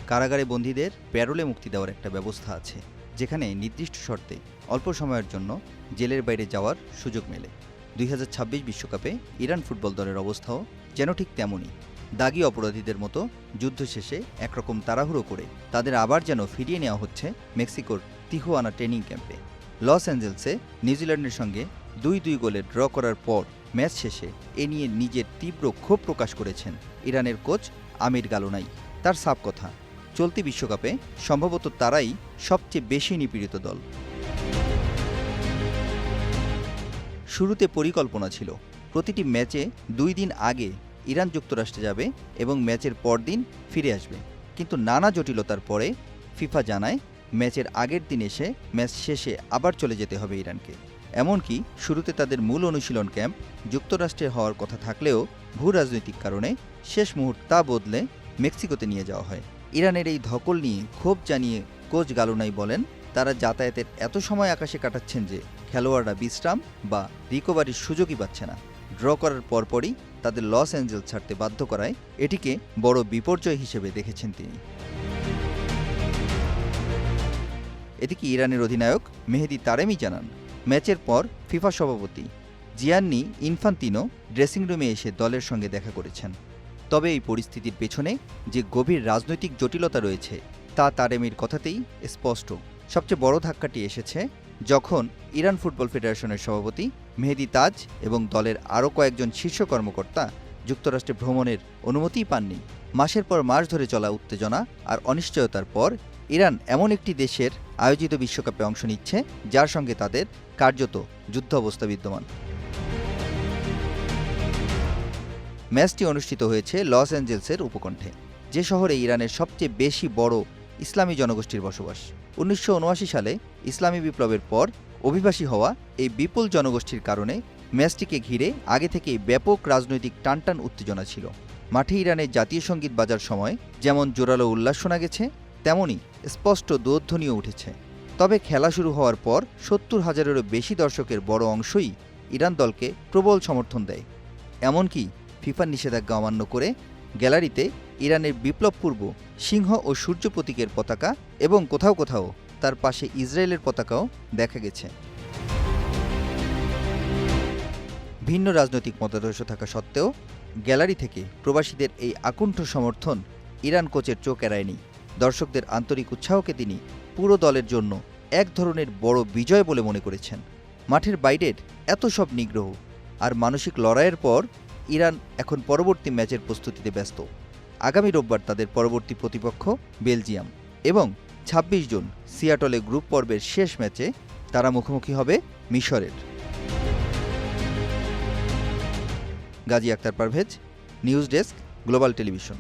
কারাগারে বন্দীদের প্যারোলে মুক্তি দেওয়ার একটা ব্যবস্থা আছে, যেখানে নির্দিষ্ট শর্তে অল্প সময়ের জন্য জেলের বাইরে যাওয়ার সুযোগ মেলে। 2026 বিশ্বকাপে ইরান ফুটবল দলের অবস্থাও যেন ঠিক তেমনই। দাগী অপরাধীদের মতো যুদ্ধ শেষে একরকম তাড়াহুড়ো করে তাদের আবার যেন ফিরিয়ে নেওয়া হচ্ছে মেক্সিকোর তিহুয়ানা ট্রেনিং ক্যাম্পে। লস অ্যাঞ্জেলসে নিউজিল্যান্ডের সঙ্গে 2-2 গোলে ড্র করার পর ম্যাচ শেষে এ নিয়ে নিজের তীব্র ক্ষোভ প্রকাশ করেছেন ইরানের কোচ আমির গালোনাই। তার সাফ কথা, চলতি বিশ্বকাপে সম্ভবত তারাই সবচেয়ে বেশি নিপীড়িত দল। শুরুতে পরিকল্পনা ছিল প্রতিটি ম্যাচে 2 দিন আগে ইরান যুক্তরাষ্ট্রে যাবে এবং ম্যাচের পরদিন ফিরে আসবে, কিন্তু নানা জটিলতার পরে ফিফা জানায় ম্যাচের আগের দিন এসে ম্যাচ শেষে আবার চলে যেতে হবে ইরানকে। এমনকি শুরুতে তাদের মূল অনুশীলন ক্যাম্প যুক্তরাষ্ট্রে হওয়ার কথা থাকলেও ভূ রাজনৈতিক কারণে শেষ মুহূর্তে তা বদলে মেক্সিকোতে নিয়ে যাওয়া হয়। ইরানের এই ধকল নিয়ে ক্ষোভ জানিয়ে কোচ গালোনাই বলেন, তারা যাতায়াতের এত সময় আকাশে কাটাচ্ছেন যে খেলোয়াড়রা বিশ্রাম বা রিকভারির সুযোগই পাচ্ছে না। ড্র করার পরপরই তাদের লস অ্যাঞ্জেলস ছাড়তে বাধ্য করায় এটিকে বড় বিপর্যয় হিসেবে দেখেছেন তিনি। এদিকে ইরানের অধিনায়ক মেহেদি তারেমি জানান, ম্যাচের পর ফিফা সভাপতি জিয়ান্নি ইনফান্তিনো ড্রেসিং রুমে এসে দলের সঙ্গে দেখা করেছেন। তবে এই পরিস্থিতির পেছনে যে গভীর রাজনৈতিক জটিলতা রয়েছে তা তারেমির কথাতেই স্পষ্ট। সবচেয়ে বড় ধাক্কাটি এসেছে যখন ইরান ফুটবল ফেডারেশনের সভাপতি মেহেদি তাজ এবং দলের আরও কয়েকজন শীর্ষ কর্মকর্তা যুক্তরাষ্ট্রে ভ্রমণের অনুমতিই পাননি। মাসের পর মাস ধরে চলা উত্তেজনা আর অনিশ্চয়তার পর ইরান এমন একটি দেশের আয়োজিত বিশ্বকাপে অংশ নিচ্ছে যার সঙ্গে তাদের কার্যত যুদ্ধ অবস্থা বিদ্যমান। ম্যাচটি অনুষ্ঠিত হয়েছে লস অ্যাঞ্জেলসের উপকণ্ঠে, যে শহরে ইরানের সবচেয়ে বেশি বড় ইসলামী জনগোষ্ঠীর বসবাস। 1979 সালে ইসলামী বিপ্লবের পর অভিবাসী হওয়া এই বিপুল জনগোষ্ঠীর কারণে ম্যাচটিকে ঘিরে আগে থেকেই ব্যাপক রাজনৈতিক টানটান উত্তেজনা ছিল। মাঠে ইরানের জাতীয় সঙ্গীত বাজার সময় যেমন জোরালো উল্লাস শোনা গেছে, তেমনই স্পষ্ট দোধ্বনিও উঠেছে। তবে খেলা শুরু হওয়ার পর 70,000-এরও বেশি দর্শকের বড় অংশই ইরান দলকে প্রবল সমর্থন দেয়। এমনকি ফিফার নিষেধাজ্ঞা অমান্য করে গ্যালারিতে ইরানের বিপ্লবপূর্ব সিংহ ও সূর্য প্রতীকের পতাকা এবং কোথাও কোথাও তার পাশে ইসরায়েলের পতাকাও দেখা গেছে। ভিন্ন রাজনৈতিক মতাদর্শ থাকা সত্ত্বেও গ্যালারি থেকে প্রবাসীদের এই আকুণ্ঠ সমর্থন ইরান কোচের চোখ এড়ায়নি। দর্শকদের আন্তরিক উৎসাহকে তিনি পুরো দলের জন্য এক ধরনের বড় বিজয় বলে মনে করেছেন। মাঠের বাইরের এত সব নিগ্রহ আর মানসিক লড়াইয়ের পর ইরান এখন পরবর্তী ম্যাচের প্রস্তুতিতে ব্যস্ত। আগামী রোববার তাদের পরবর্তী প্রতিপক্ষ বেলজিয়াম এবং 26 জুন সিয়াটলে গ্রুপ পর্বের শেষ ম্যাচে তারা মুখোমুখি হবে মিশরের। Gazi Akhtar Parvez, news desk, global television.